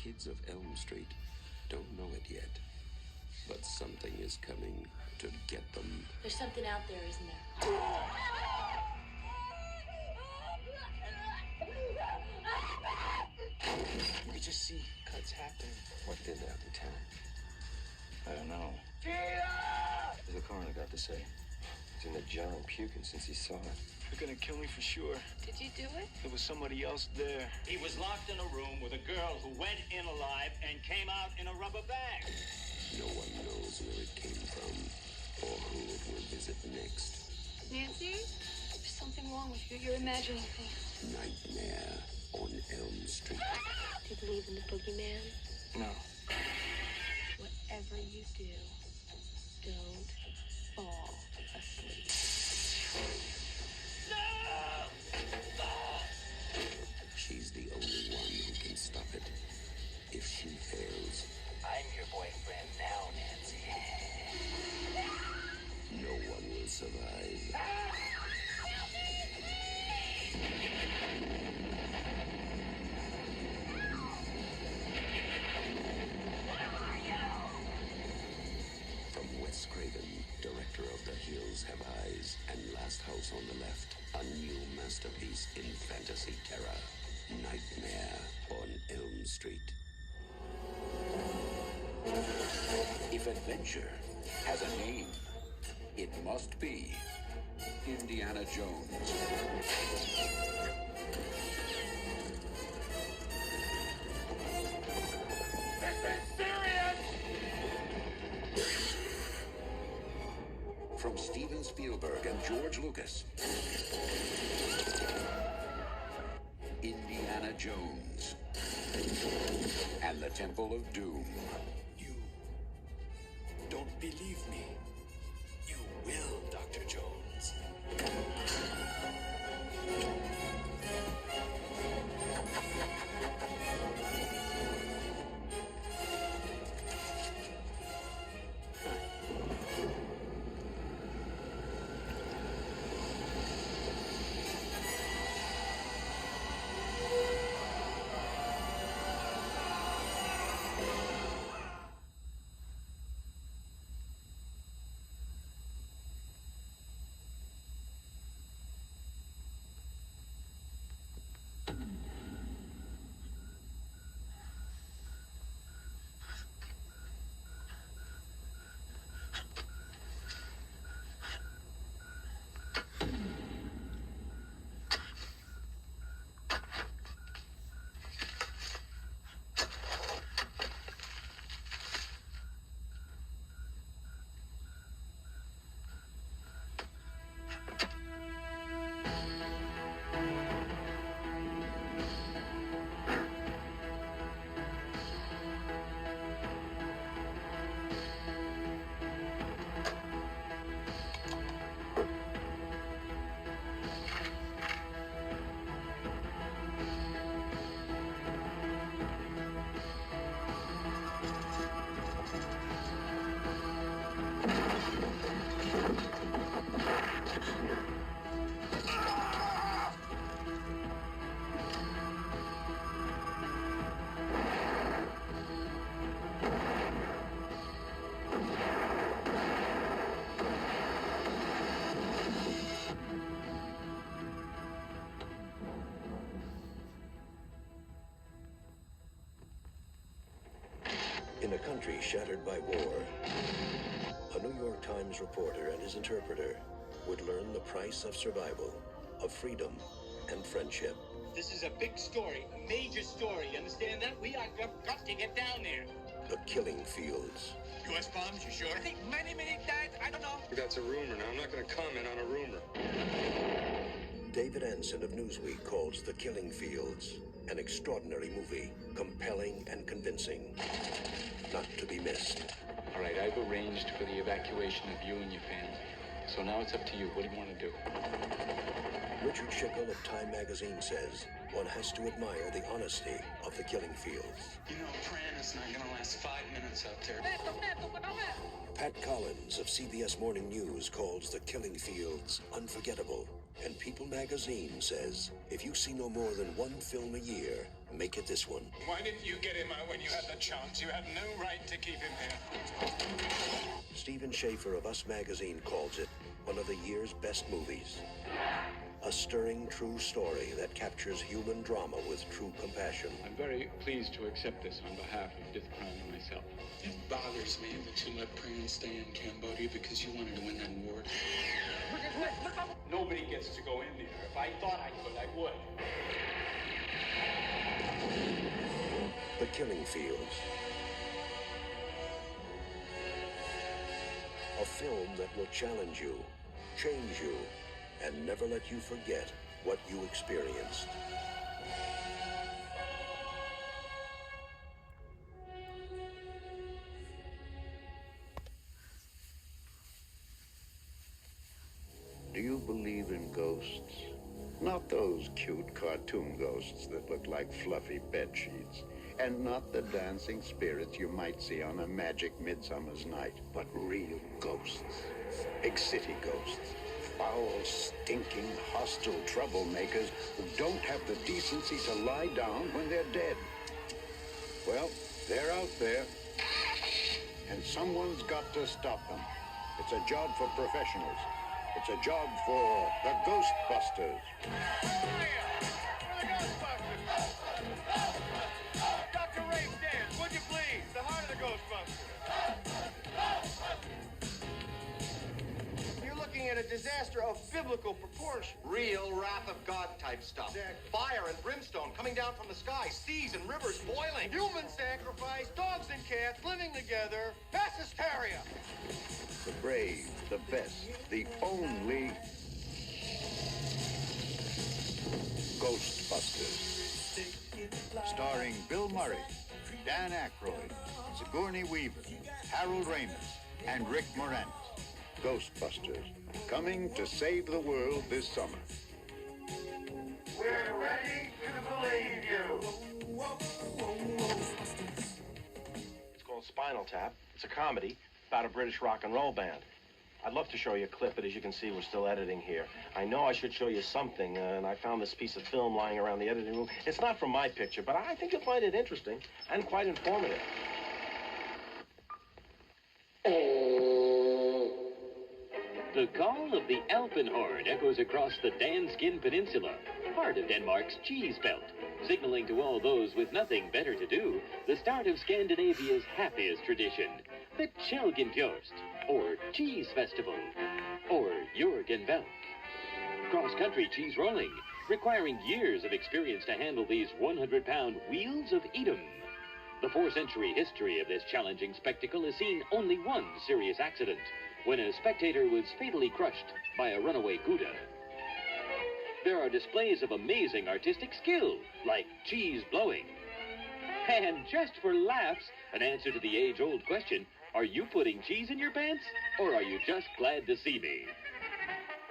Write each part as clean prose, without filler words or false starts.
kids of Elm Street don't know it yet, but something is coming to get them. There's something out there, isn't there? You could just see cuts happening. What did that in town? I don't know. What's the coroner got to say? He's in the jar and puking since he saw it. They're gonna kill me for sure. Did you do it? There was somebody else there. He was locked in a room with a girl who went in alive and came out in a rubber bag. No one knows where it came from or who it will visit next. Nancy? There's something wrong with you. You're imagining things. Nightmare on Elm Street. Do you believe in the boogeyman? No. Whatever you do, don't fall asleep. She's the only one who can stop it. If she fails, I'm your boyfriend now, Nancy. no one will survive. From Wes Craven, director of The Hills Have Eyes and Last House on the Left, a new masterpiece in fantasy terror. Nightmare on Elm Street. If adventure has a name, it must be Indiana Jones. From Steven Spielberg and George Lucas, Indiana Jones and the Temple of Doom. You don't believe me. You will, Dr. Jones. In a country shattered by war, a New York Times reporter and his interpreter would learn the price of survival, of freedom, and friendship. This is a big story, a major story. You understand that? We are got to get down there. The killing fields. U.S. bombs, you sure? I think many died. I don't know. That's a rumor. Now, I'm not going to comment on a rumor. David Anson of Newsweek calls The Killing Fields an extraordinary movie, compelling and convincing, not to be missed. All right, I've arranged for the evacuation of you and your family. So now it's up to you. What do you want to do? Richard Schickel of Time magazine says one has to admire the honesty of the killing fields. You know, Fran is not gonna last 5 minutes out there. Pat Collins of CBS Morning News calls The Killing Fields unforgettable. And People magazine says, if you see no more than one film a year, make it this one. Why didn't you get him out when you had the chance? You had no right to keep him here. Stephen Schaefer of Us Magazine calls it one of the year's best movies. A stirring true story that captures human drama with true compassion. I'm very pleased to accept this on behalf of Death Crown and myself. It bothers me that you let Pran stay in Cambodia because you wanted to win that award. Nobody gets to go in there. If I thought I could, I would. The Killing Fields. A film that will challenge you, change you, and never let you forget what you experienced. Do you believe in ghosts? Not those cute cartoon ghosts that look like fluffy bed sheets, and not the dancing spirits you might see on a magic midsummer's night, but real ghosts. Big city ghosts. Foul, stinking, hostile troublemakers who don't have the decency to lie down when they're dead. Well, they're out there, and someone's got to stop them. It's a job for professionals. It's a job for the Ghostbusters. Dr. Ray Stans, would you please? The heart of the Ghostbusters. You're looking at a disaster of biblical proportion. Real wrath of God type stuff. Exactly. Fire and brimstone coming down from the sky, seas and rivers boiling. Human sacrifice, dogs and cats living together, mass hysteria. The brave, the best, the only Ghostbusters. Starring Bill Murray, Dan Aykroyd, Sigourney Weaver, Harold Ramis, and Rick Moranis. Ghostbusters, coming to save the world this summer. We're ready to believe you. It's called Spinal Tap. It's a comedy about a British rock and roll band. I'd love to show you a clip, but as you can see, we're still editing here. I know I should show you something, and I found this piece of film lying around the editing room. It's not from my picture, but I think you'll find it interesting and quite informative. The call of the Alpenhorn echoes across the Danskin Peninsula, part of Denmark's cheese belt, signaling to all those with nothing better to do the start of Scandinavia's happiest tradition, the Kjelgenfjorst, or Cheese Festival, or Jørgenvelk. Cross-country cheese rolling, requiring years of experience to handle these 100-pound wheels of Edam. The 4-century history of this challenging spectacle has seen only one serious accident, when a spectator was fatally crushed by a runaway Gouda. There are displays of amazing artistic skill, like cheese blowing. And just for laughs, an answer to the age-old question, are you putting cheese in your pants, or are you just glad to see me?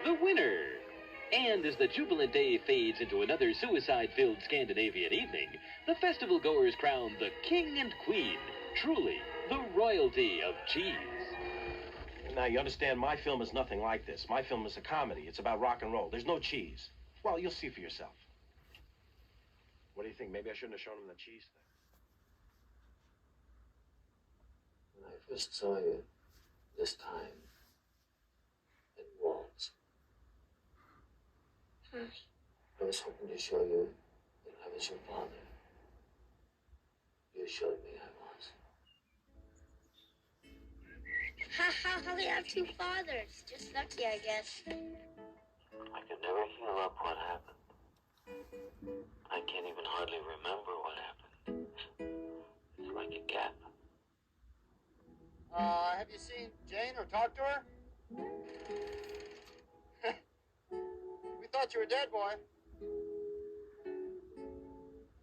The winner! And as the jubilant day fades into another suicide-filled Scandinavian evening, the festival goers crown the king and queen, truly the royalty of cheese. Now, you understand, my film is nothing like this. My film is a comedy. It's about rock and roll. There's no cheese. Well, you'll see for yourself. What do you think? Maybe I shouldn't have shown him the cheese thing. When I first saw you this time at Waltz, I was hoping to show you that I was your father. You showed me I was. How they have two fathers? Just lucky, I guess. I could never heal up what happened. I can't even hardly remember what happened. It's like a gap. Have you seen Jane or talked to her? We thought you were dead, boy.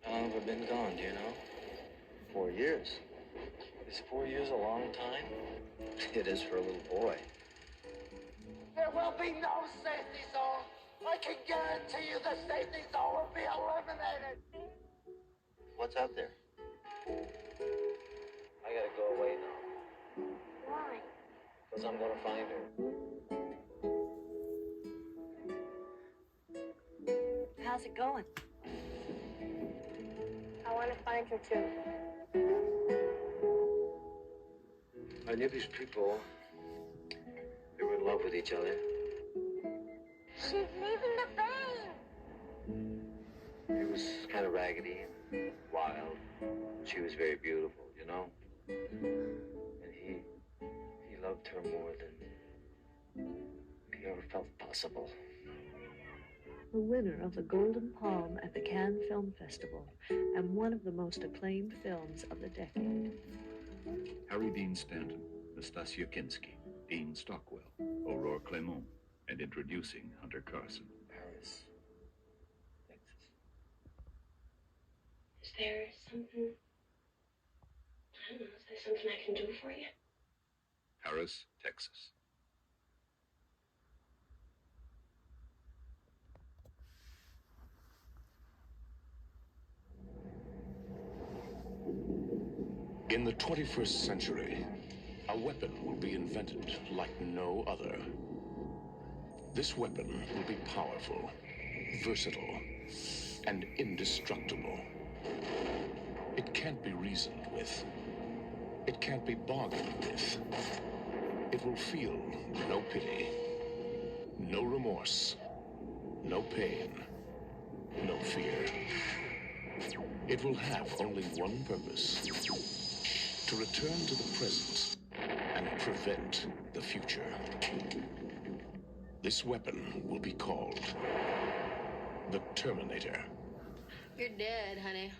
How long have I been gone, do you know? 4 years. Is 4 years a long time? It is for a little boy. There will be no safety zone. I I can guarantee you the safety zone will be eliminated. What's out there? I gotta go away now. Why? Because I'm gonna find her. How's it going? I want to find her too. I knew these people. They were in love with each other. She's leaving the band. He was kind of raggedy and wild. She was very beautiful, you know? And he loved her more than he ever felt possible. The winner of the Golden Palm at the Cannes Film Festival and one of the most acclaimed films of the decade. Harry Dean Stanton, Nastasia Kinski, Dean Stockwell, Aurore Clement, and introducing Hunter Carson. Paris, Texas. Is there something, I don't know, is there something I can do for you? Paris, Texas. In the 21st century, a weapon will be invented like no other. This weapon will be powerful, versatile, and indestructible. It can't be reasoned with. It can't be bargained with. It will feel no pity, no remorse, no pain, no fear. It will have only one purpose: to return to the present and prevent the future. This weapon will be called the Terminator. You're dead, honey.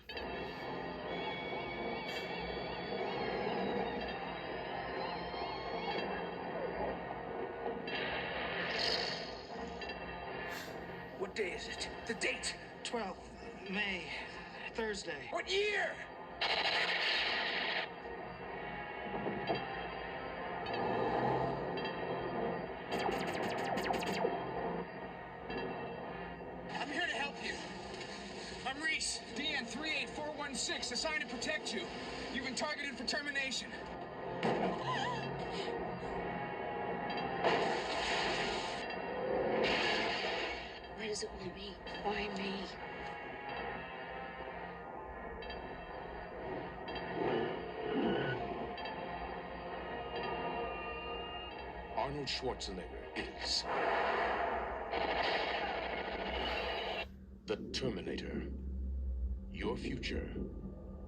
What day is it? The date? 12th May, Thursday. What year? I'm here to help you. I'm Reese, DN 38416, assigned to protect you. You've been targeted for termination. Why does it want me? Why me? Arnold Schwarzenegger is the Terminator. Your future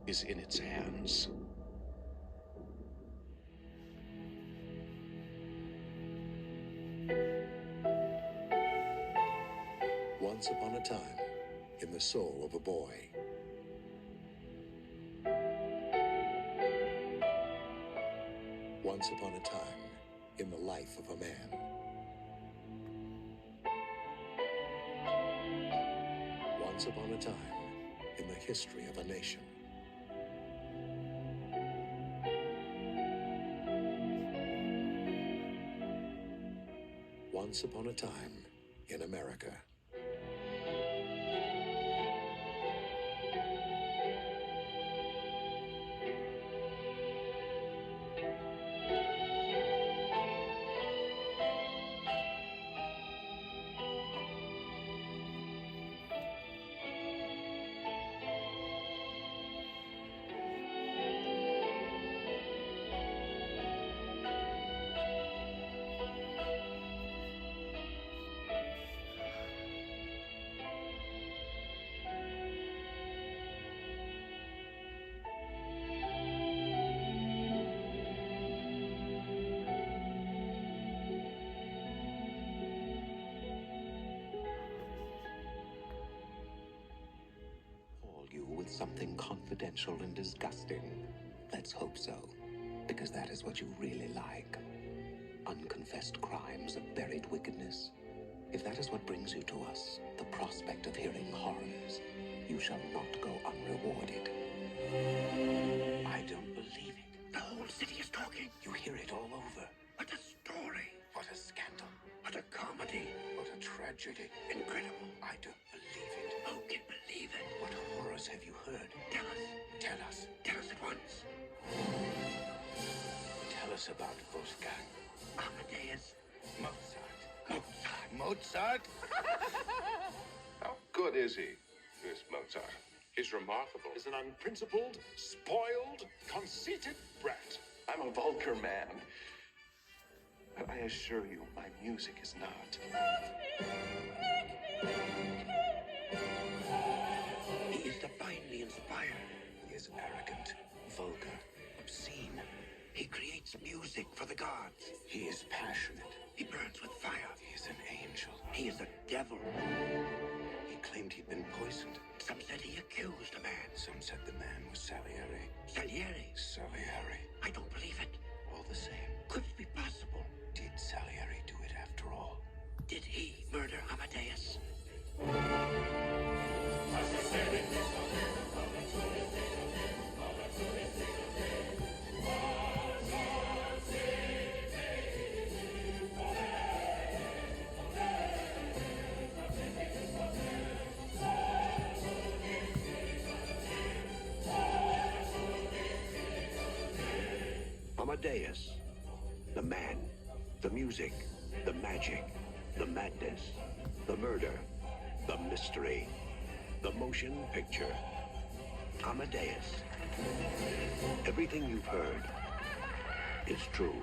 is in its hands. Once upon a time, in the soul of a boy. Once upon a time, in the life of a man. Once upon a time, in the history of a nation. Once upon a time, in America. Something confidential and disgusting. Let's hope so, because that is what you really like. Unconfessed crimes of buried wickedness. If that is what brings you to us, the prospect of hearing horrors, you shall not go unrewarded. I don't believe it. The whole city is talking. You hear it all over. What a story. What a scandal. What a comedy. What a tragedy. tragedy. Incredible. I don't believe it. Who can believe it? What horrors have you heard? Tell us. Tell us. Tell us at once. Tell us about Wolfgang. Amadeus. Mozart. Mozart. Mozart? How good is he, this Mozart? He's remarkable. He's an unprincipled, spoiled, conceited brat. I'm a vulgar man. But I assure you, my music is not. He is divinely inspired. He is arrogant, vulgar, obscene. He creates music for the gods. He is passionate. He burns with fire. He is an angel. He is a devil. He claimed he'd been poisoned. Some said he accused a man. Some said the man was Salieri. Salieri? Salieri. I don't believe it. All the same. Could it be possible? Did Salieri do it after all? Did he murder Amadeus? Amadeus, the man, the music, the magic, the madness, the murder, the mystery, the motion picture. Amadeus. Everything you've heard is true.